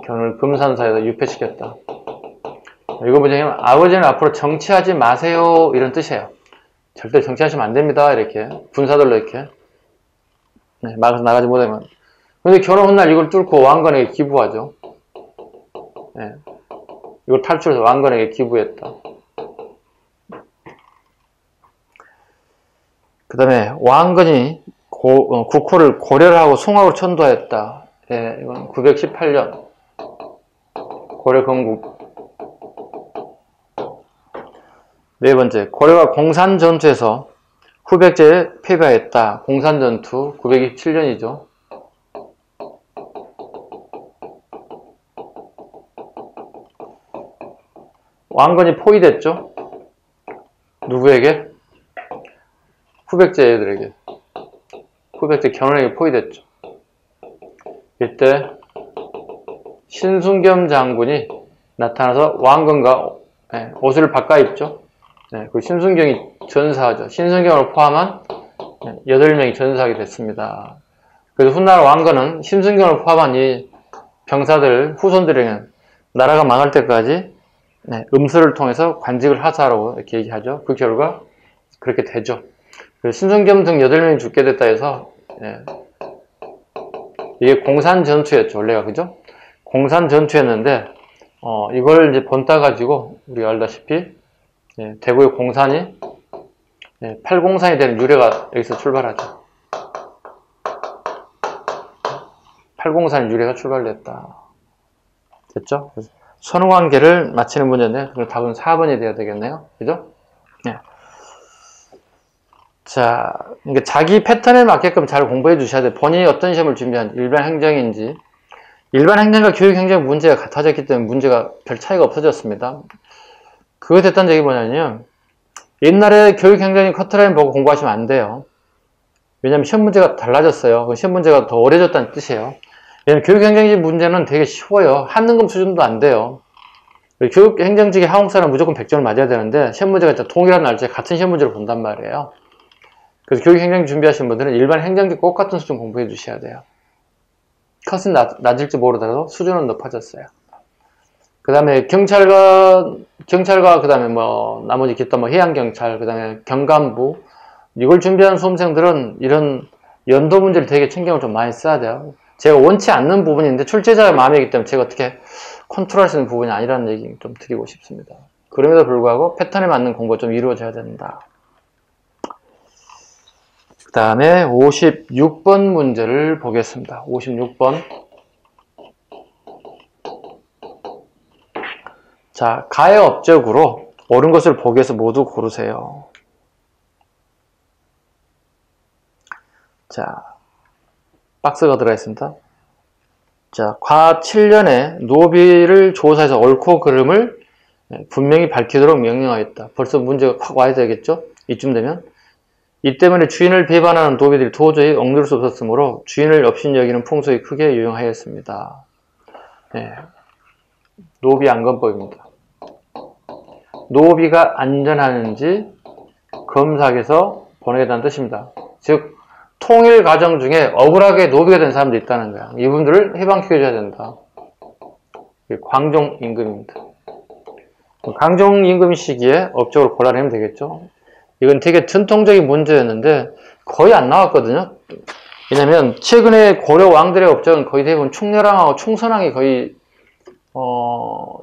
견훤을 금삼사에서 유폐시켰다. 이거 뭐냐면 아버지는 앞으로 정치하지 마세요 이런 뜻이에요. 절대 정치하시면 안 됩니다. 이렇게 군사들로 이렇게 막아서 나가지 못하면. 근데 견훤 훗날 이걸 뚫고 왕건에게 기부하죠. 이걸 탈출해서 왕건에게 기부했다. 그 다음에 왕건이 국호를 고려를 하고 송악으로 천도하였다. 이건 918년 고려 건국. 네 번째, 고려가 공산전투에서 후백제에 패배하였다. 공산전투 927년이죠. 왕건이 포위됐죠. 누구에게? 후백제 애들에게. 후백제 견훤에게 포위됐죠. 이때 신순겸 장군이 나타나서 왕건과 옷을 바꿔 입죠. 그 신순경이 전사하죠. 신순경을 포함한 8명이 전사하게 됐습니다. 그래서 훗날 왕건은 신순경을 포함한 이 병사들, 후손들에게는 나라가 망할 때까지 음수를 통해서 관직을 하사하라고 이렇게 얘기하죠. 그 결과 그렇게 되죠. 신순겸 등 8명이 죽게 됐다 해서 이게 공산전투였죠. 원래가 그죠? 공산전투였는데 이걸 이제 본따 가지고 우리가 알다시피 대구의 공산이 팔공산이 되는 유래가 여기서 출발하죠. 팔공산 유래가 출발됐다. 됐죠? 선후관계를 맞히는 문제인데 그럼 답은 4번이 되어야 되겠네요. 그죠? 자, 그러니까 자기 패턴에 맞게끔 잘 공부해 주셔야 돼요. 본인이 어떤 시험을 준비한 일반 행정인지. 일반 행정과 교육 행정 문제가 같아졌기 때문에 문제가 별 차이가 없어졌습니다. 그거 됐다는 얘기 뭐냐면 옛날에 교육 행정이 커트라인 보고 공부하시면 안 돼요. 왜냐면 시험 문제가 달라졌어요. 시험 문제가 더 어려졌다는 뜻이에요. 왜냐면 교육 행정직 문제는 되게 쉬워요. 한능금 수준도 안 돼요. 교육 행정직의 하공사는 무조건 100점을 맞아야 되는데 시험 문제가 동일한 날짜에 같은 시험 문제를 본단 말이에요. 그래서 교육 행정직 준비하시는 분들은 일반 행정직 똑같은 수준 공부해 주셔야 돼요. 컷은 낮을지 모르더라도 수준은 높아졌어요. 그 다음에 경찰과 그 다음에 뭐 나머지 기타 뭐 해양경찰, 그 다음에 경감부 이걸 준비하는 수험생들은 이런 연도 문제를 되게 신경을 좀 많이 써야 돼요. 제가 원치 않는 부분인데 출제자의 마음이기 때문에 제가 어떻게 컨트롤할 수 있는 부분이 아니라는 얘기 좀 드리고 싶습니다. 그럼에도 불구하고 패턴에 맞는 공부가 좀 이루어져야 된다. 그 다음에 56번 문제를 보겠습니다. 56번. 자, 가의 업적으로 옳은 것을 보기에서 모두 고르세요. 자, 박스가 들어가 있습니다. 자, 과 7년에 노비를 조사해서 옳고 그름을 분명히 밝히도록 명령하였다. 벌써 문제가 확 와야 되겠죠? 이쯤 되면. 이 때문에 주인을 배반하는 노비들이 도저히 억누를 수 없었으므로 주인을 업신 여기는 풍속이 크게 유용하였습니다. 노비 안건법입니다. 노비가 안전하는지 검사에서 보내겠다는 뜻입니다. 즉 통일 과정 중에 억울하게 노비가 된 사람도 있다는 거야. 이분들을 해방시켜줘야 된다. 광종 임금입니다. 광종 임금 시기에 업적으로 골라내면 되겠죠. 이건 되게 전통적인 문제였는데 거의 안 나왔거든요. 왜냐면 최근에 고려 왕들의 업적은 거의 대부분 충렬왕하고 충선왕이 거의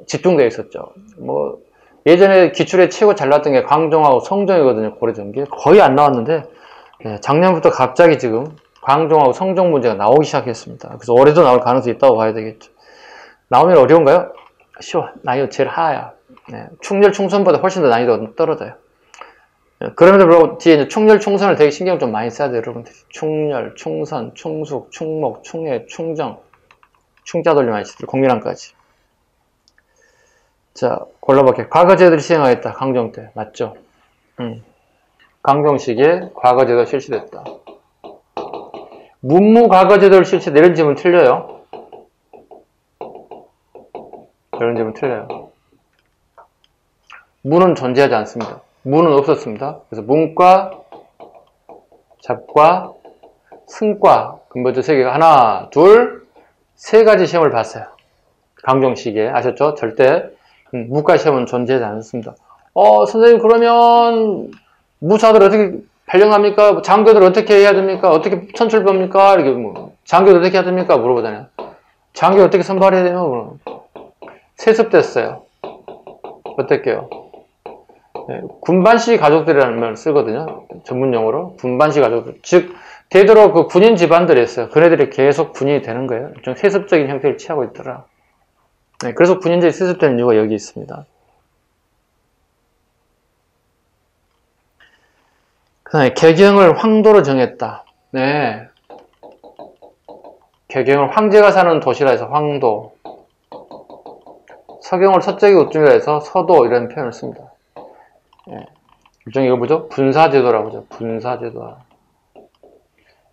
집중되어 있었죠. 뭐 예전에 기출에 최고 잘 나왔던 게 광종하고 성종이거든요. 고려 전기에 거의 안 나왔는데 작년부터 갑자기 지금 광종하고 성종 문제가 나오기 시작했습니다. 그래서 올해도 나올 가능성이 있다고 봐야 되겠죠. 나오면 어려운가요? 쉬워. 난이도 제일 하야. 네. 충렬 충선보다 훨씬 더 난이도가 떨어져요. 네. 그럼에도 불구하고 뒤에 이제 충렬 충선을 되게 신경을 좀 많이 써야 돼요, 여러분들이. 충렬, 충선, 충숙, 충목, 충해, 충정, 충자돌림 IC들, 공밀함까지. 자, 골라볼게요. 과거제도를 시행하였다. 강종 때. 맞죠? 강종 시기에 과거제도가 실시됐다. 문무과거제도를 실시했다. 이런 질문 틀려요. 이런 질문 틀려요. 문은 존재하지 않습니다. 문은 없었습니다. 그래서 문과, 잡과, 승과, 근본적 세 개가 하나, 둘, 세 가지 시험을 봤어요. 강종 시기에. 아셨죠? 절대 문과 시험은 존재하지 않습니다. 선생님, 그러면 무사들 어떻게 발령합니까? 장교들 어떻게 해야 됩니까? 어떻게 선출법입니까? 이렇게 장교들 어떻게 해야 됩니까? 물어보잖아요. 장교 어떻게 선발해야 돼요? 세습됐어요. 어떻게요? 네, 군반시 가족들이라는 말을 쓰거든요. 전문용어로. 군반시 가족들. 즉, 되도록 그 군인 집안들이 있어요. 그네들이 계속 군인이 되는 거예요. 좀 세습적인 형태를 취하고 있더라. 네, 그래서 군인들이 세습되는 이유가 여기 있습니다. 그 다음에 개경을 황도로 정했다. 네. 개경을 황제가 사는 도시라 해서 황도. 서경을 서쪽의 우중이라 해서 서도 이런 표현을 씁니다. 네. 일종의 이거 뭐죠? 분사제도라고 하죠. 분사제도.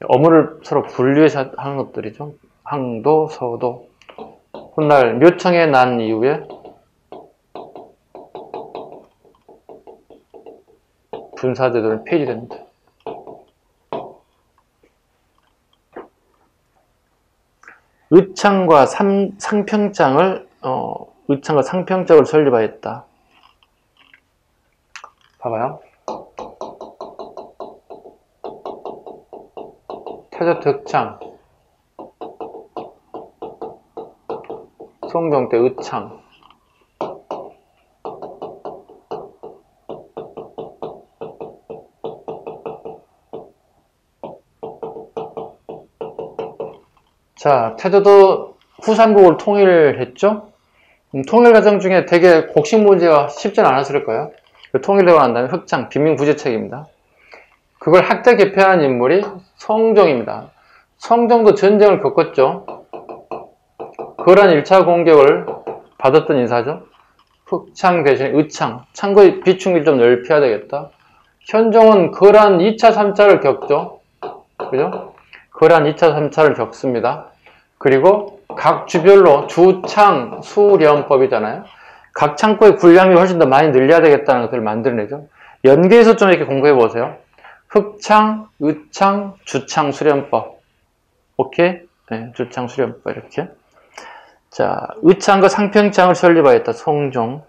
어물을 서로 분류해서 하는 것들이죠. 황도, 서도. 훗날 묘청에 난 이후에 분사제도는 폐지됩니다. 의창과 상평장을 의창과 상평장을 설립하였다. 봐봐요. 태조 덕창, 성종 때 의창. 자, 태조도 후삼국을 통일했죠? 통일 과정 중에 되게 곡식 문제가 쉽지는 않았을 거예요. 통일되고 난 다음에 흑창, 빈민구제책입니다. 그걸 학대 개편한 인물이 성종입니다. 성종도 전쟁을 겪었죠. 그런 1차 공격을 받았던 인사죠. 흑창 대신에 의창, 창고의 비축을 좀 넓혀야 되겠다. 현종은 거란 2차, 3차를 겪죠. 그죠? 거란 2차, 3차를 겪습니다. 그리고 각 주별로 주창, 수련법이잖아요. 각 창고의 분량이 훨씬 더 많이 늘려야 되겠다는 것을 만들어내죠. 연계해서 좀 이렇게 공부해 보세요. 흑창, 의창, 주창, 수련법. 오케이? 네, 주창, 수련법 이렇게. 자, 의창과 상평창을 설립하였다. 성종.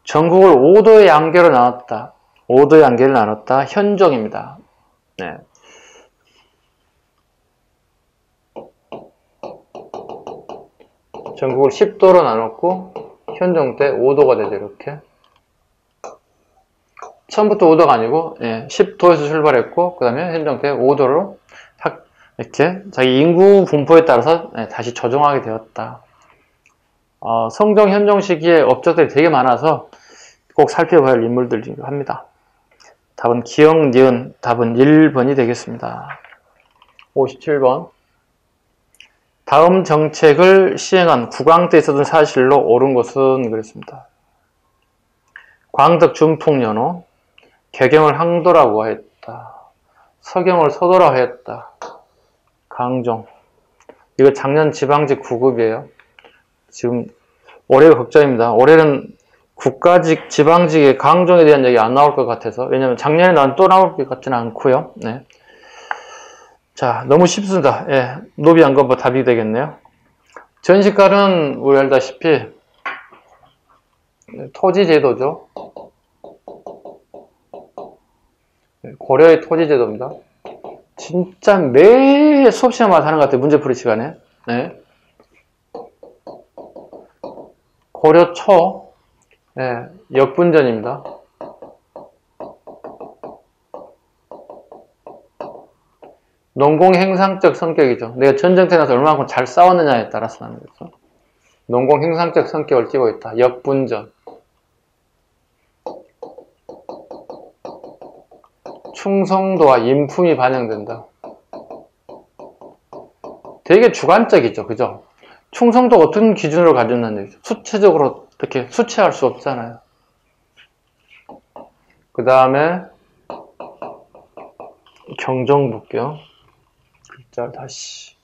전국을 5도의 양계로 나눴다. 5도의 양계를 나눴다. 현종입니다. 네. 전국을 10도로 나눴고 현종 때 5도가 되죠. 이렇게 처음부터 5도가 아니고 10도에서 출발했고 그 다음에 현종 때 5도로 이렇게 자기 인구 분포에 따라서 다시 조정하게 되었다. 성종 현종 시기에 업적들이 되게 많아서 꼭 살펴봐야 할 인물들이기도 합니다. 답은 기억, 니은, 답은 1번이 되겠습니다. 57번. 다음 정책을 시행한 국왕 때 있었던 사실로 옳은 것은 그랬습니다. 광덕 준풍연호, 개경을 항도라고 했다. 서경을 서도라고 했다. 강종. 이거 작년 지방직 9급이에요. 지금 올해가 걱정입니다. 올해는 국가직, 지방직의 강종에 대한 얘기 안 나올 것 같아서. 왜냐면 작년에 난 또 나올 것 같지는 않고요. 네. 자, 너무 쉽습니다. 예, 노비 안 건버 답이 되겠네요. 전시가는 우리 알다시피 토지제도죠. 고려의 토지제도입니다. 진짜 매 수업시간마다 하는 것 같아요. 문제풀이 시간에. 네. 고려 초 역분전입니다. 농공행상적 성격이죠. 내가 전쟁터에 나서 얼마만큼 잘 싸웠느냐에 따라서 나는 거죠. 농공행상적 성격을 띠고 있다. 역분전. 충성도와 인품이 반영된다. 되게 주관적이죠. 그죠? 충성도가 어떤 기준으로 가졌는지 수치적으로 어떻게 수치할 수 없잖아요. 그 다음에 경정 볼게요. 글자를 다시.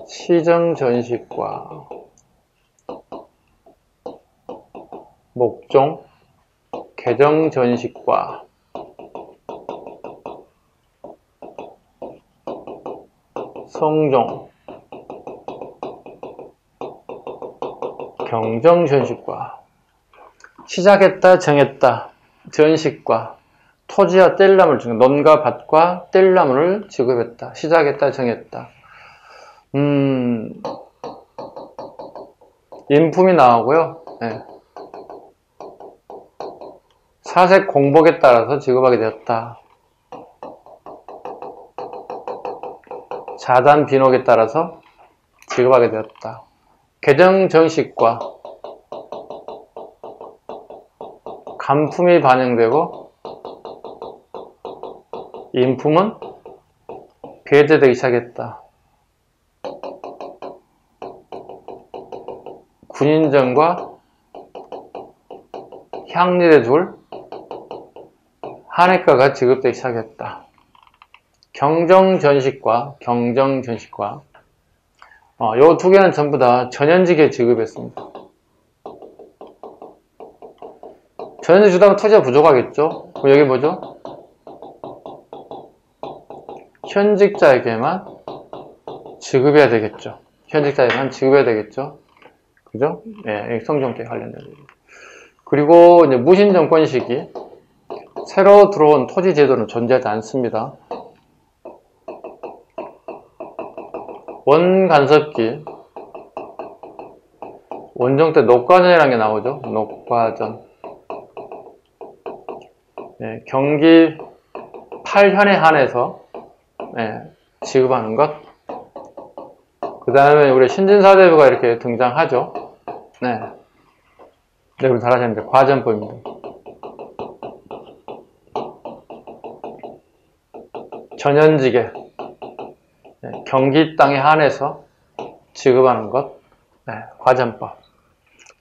시정전식과 목종, 개정전식과 성종, 경정전식과 시작했다, 정했다, 전식과 토지와 뗄나무를 지금 논과 밭과 뗄나무를 지급했다. 시작했다, 정했다. 인품이 나오고요. 네. 사색 공복에 따라서 지급하게 되었다. 자단 빈옥에 따라서 지급하게 되었다. 개정정식과 간품이 반영되고 인품은 배제되기 시작했다. 군인정과 향리의 둘 한해가가 지급되기 시작했다. 경정전식과 경정전식과 요 두 개는 전부 다 전현직에 지급했습니다. 전현직 주다면 토지가 부족하겠죠? 그럼 여기 뭐죠? 현직자에게만 지급해야 되겠죠. 현직자에게만 지급해야 되겠죠. 그죠? 예, 성정계 관련된. 그리고 이제 무신정권 시기 새로 들어온 토지 제도는 존재하지 않습니다. 원간섭기 원정 때 녹과전이라는 게 나오죠. 녹과전. 네, 경기 8현에 한해서 지급하는 것. 그 다음에 우리 신진사대부가 이렇게 등장하죠. 네. 여러분 잘 아시는데 과전법입니다. 전현직에 경기 땅에 한해서 지급하는 것. 네, 과전법.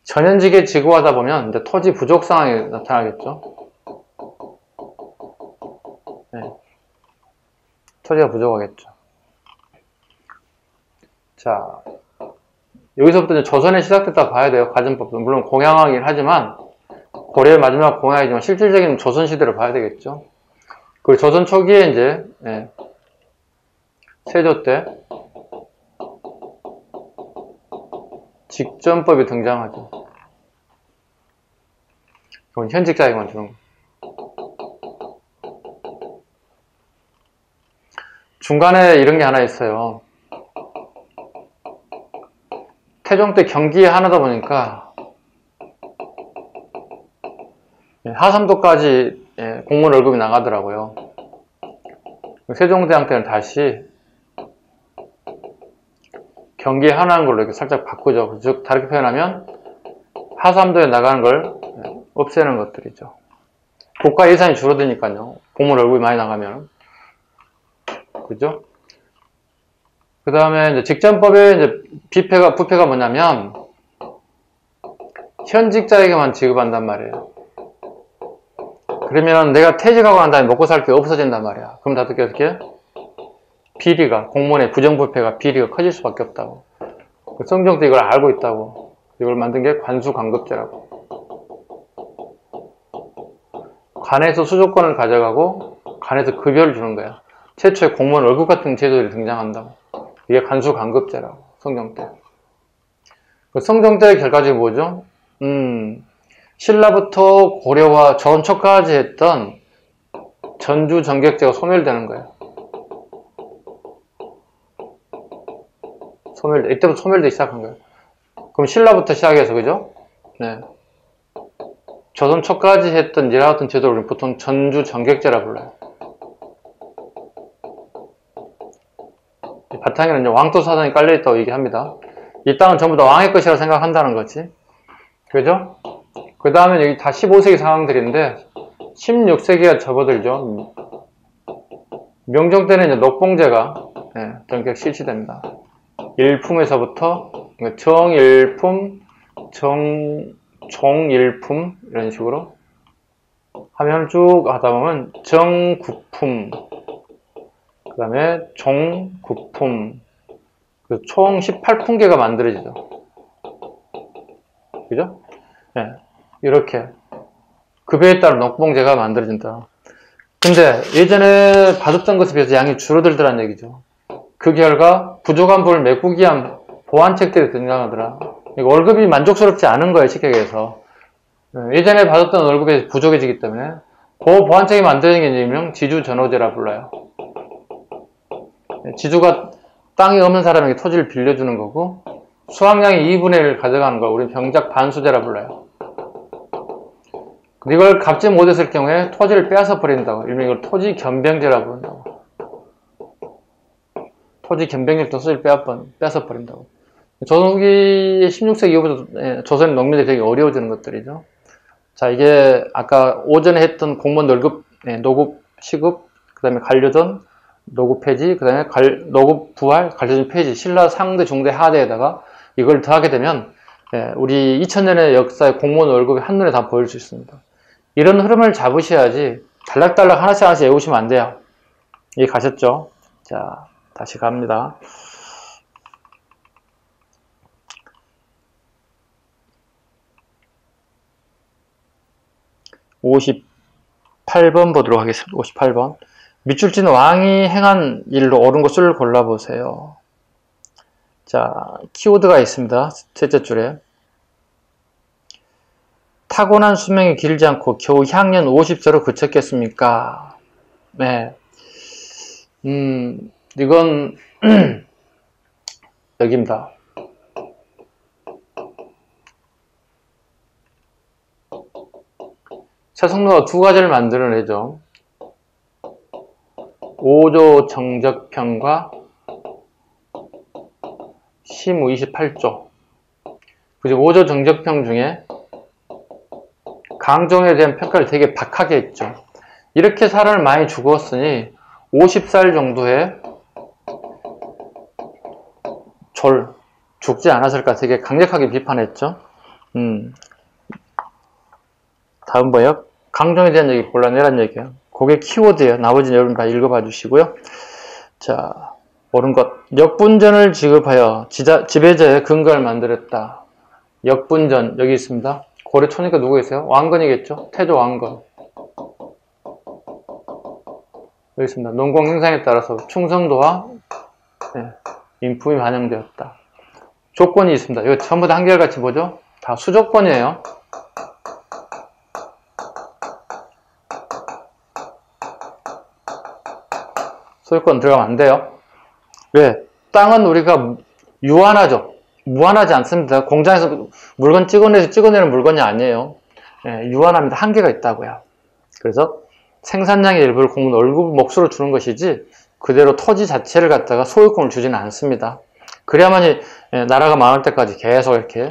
전현직에 지급하다 보면 이제 토지 부족 상황이 나타나겠죠. 네. 토지가 부족하겠죠. 자, 여기서부터 이제 조선에 시작됐다 봐야 돼요. 과전법도. 물론 공양하긴 하지만, 고려의 마지막 공양이지만, 실질적인 조선시대를 봐야 되겠죠. 그리고 조선 초기에 이제, 세조 때, 직전법이 등장하죠. 그건 현직자에게만 주는 거. 중간에 이런 게 하나 있어요. 태종 때 경기에 하나다 보니까 하삼도까지 공무원 월급이 나가더라고요. 세종대왕 때는 다시 경기에 하나인 걸로 이렇게 살짝 바꾸죠. 즉 다르게 표현하면 하삼도에 나가는 걸 없애는 것들이죠. 국가 예산이 줄어드니까요. 공무원 월급이 많이 나가면. 그죠? 그 다음에 이제 직전법의 이제 부패가 뭐냐면, 현직자에게만 지급한단 말이에요. 그러면 내가 퇴직하고 난 다음에 먹고 살 게 없어진단 말이야. 그럼 다 어떻게? 비리가, 공무원의 부정부패가 비리가 커질 수밖에 없다고. 성종 때 이걸 알고 있다고. 이걸 만든 게 관수관급제라고. 관에서 수조권을 가져가고, 관에서 급여를 주는 거야. 최초의 공무원 월급 같은 제도들이 등장한다고. 이게 관수관급제라고. 성종 때. 성종 때의 결과적이 뭐죠? 신라부터 고려와 조선초까지 했던 전주정객제가 소멸되는 거예요. 이때부터 소멸되기 시작한 거예요. 그럼 신라부터 시작해서, 그죠? 네. 조선 초까지 했던 이와 같은 제도를 보통 전주 정객제라 불러요. 바탕에는 이제 왕토 사전이 깔려있다고 얘기합니다. 이 땅은 전부 다 왕의 것이라고 생각한다는 거지. 그죠? 그 다음에 여기 다 15세기 상황들인데, 16세기가 접어들죠. 명종 때는 이제 녹봉제가 전격 실시됩니다. 일품에서부터 정일품, 종일품 이런 식으로 하면 쭉 하다 보면 정국품, 그 다음에 종국품, 총 18품계가 만들어지죠. 그죠? 네, 이렇게 급여에 따라 녹봉제가 만들어진다. 근데 예전에 받았던 것에 비해서 양이 줄어들더란 얘기죠. 그 결과 부족한 부를 메꾸기 위한 보완책들이 등장하더라. 월급이 만족스럽지 않은 거예요, 식객에서. 예전에 받았던 월급이 부족해지기 때문에 그 보완책이 만드는 게 일명 지주전호제라 불러요. 지주가 땅이 없는 사람에게 토지를 빌려주는 거고, 수확량의 2분의 1을 가져가는 걸 우리는 병작 반수제라 불러요. 이걸 갚지 못했을 경우에 토지를 빼앗아 버린다고. 일명 이걸 토지 겸병제라 부른다고. 토지 겸병적 토지를 빼앗아 버린다고. 조선 후기 16세기 이후부터 조선 농민들이 되게 어려워지는 것들이죠. 자, 이게 아까 오전에 했던 공무원 월급, 노급 시급, 그 다음에 관료전, 노급 폐지, 그 다음에 노급 부활, 관료전 폐지, 신라 상대, 중대, 하대에다가 이걸 더하게 되면 우리 2000년의 역사의 공무원 월급이 한눈에 다 보일 수 있습니다. 이런 흐름을 잡으셔야지 달락달락 하나씩 하나씩 외우시면 안 돼요. 이해 가셨죠? 자, 다시 갑니다. (58번) 보도록 하겠습니다. 58번. 밑줄지는 왕이 행한 일로 옳은 것을 골라보세요. 자, 키워드가 있습니다. 셋째 줄에. 타고난 수명이 길지 않고 겨우 향년 50세로 그쳤겠습니까? 네. 이건 여기입니다. 차성로가 두 가지를 만들어내죠. 5조 정적평과 시무 28조. 그죠? 5조 정적평 중에 강종에 대한 평가를 되게 박하게 했죠. 이렇게 사람을 많이 죽었으니 50살 정도에 죽지 않았을까 되게 강력하게 비판했죠. 다음 뭐예요? 강종에 대한 얘기 골라내란 얘기예요. 그게 키워드예요. 나머지는 여러분 다 읽어봐 주시고요. 자, 옳은 것. 역분전을 지급하여 지배자의 근거를 만들었다. 역분전 여기 있습니다. 고려 초니까 누구 있어요? 왕건이겠죠? 태조 왕건. 여기 있습니다. 농공 행상에 따라서 충성도와 인품이 반영되었다. 조건이 있습니다. 이거 전부 다 한결같이 보죠? 다 수조건이에요. 소유권 들어가면 안 돼요. 왜? 땅은 우리가 유한하죠. 무한하지 않습니다. 공장에서 물건 찍어내는 물건이 아니에요. 유한합니다. 한계가 있다고요. 그래서 생산량의 일부를 공무원 월급 몫으로 주는 것이지 그대로 토지 자체를 갖다가 소유권을 주지는 않습니다. 그래야만이 나라가 망할 때까지 계속 이렇게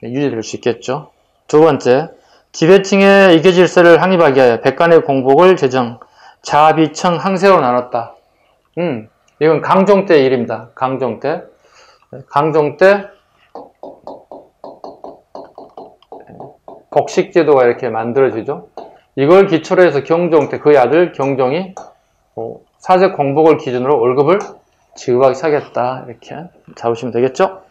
유지될 수 있겠죠. 두 번째, 지배층의 이계 질서를 확립하기 위하여 백간의 공복을 제정, 자비청 항세로 나눴다. 이건 강종 때 일입니다. 강종 때. 강종 때 복식제도가 이렇게 만들어지죠. 이걸 기초로 해서 경종 때 그의 아들 경종이 사제 공복을 기준으로 월급을 지급하기 시작했다. 이렇게 잡으시면 되겠죠.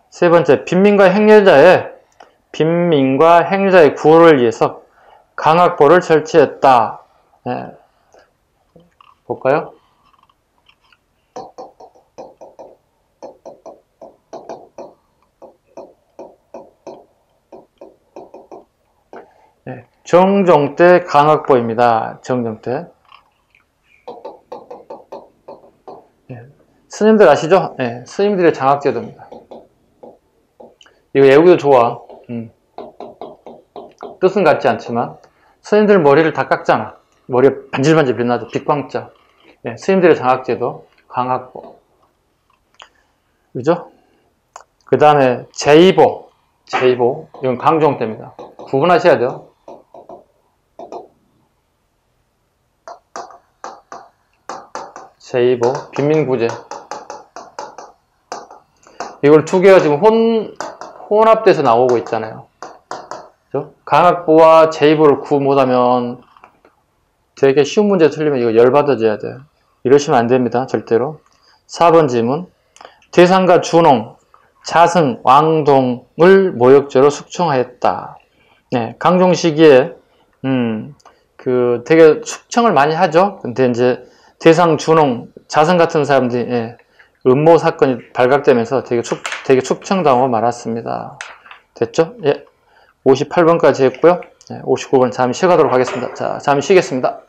세 번째, 빈민과 행려자의 구호를 위해서 강학보를 설치했다. 볼까요? 정종 때 강학보입니다. 정종 때. 스님들 아시죠? 스님들의 장학제도입니다. 이거 외우기도 좋아. 뜻은 같지 않지만 스님들 머리를 다 깎잖아. 머리가 반질반질 빛나죠. 빛광자. 예, 스님들의 장학제도 강학보. 그죠? 그 다음에 제이보. 이건 강종 때입니다. 구분하셔야 돼요. 제이보, 빈민구제. 이걸 두 개가 지금 혼합돼서 나오고 있잖아요. 그죠? 강학보와 제이보를 구분 못하면 되게 쉬운 문제 틀리면 이거 열받아져야 돼요. 이러시면 안 됩니다. 절대로. 4번 질문. 대상가 준홍, 자승, 왕동을 모욕죄로 숙청하였다. 네, 강종 시기에 되게 숙청을 많이 하죠. 근데 이제 대상, 준홍, 자승 같은 사람들이 음모 사건이 발각되면서 되게 숙청당하고 말았습니다. 됐죠? 예. 58번까지 했고요. 59번 잠시 쉬가도록 하겠습니다. 자, 잠시 쉬겠습니다.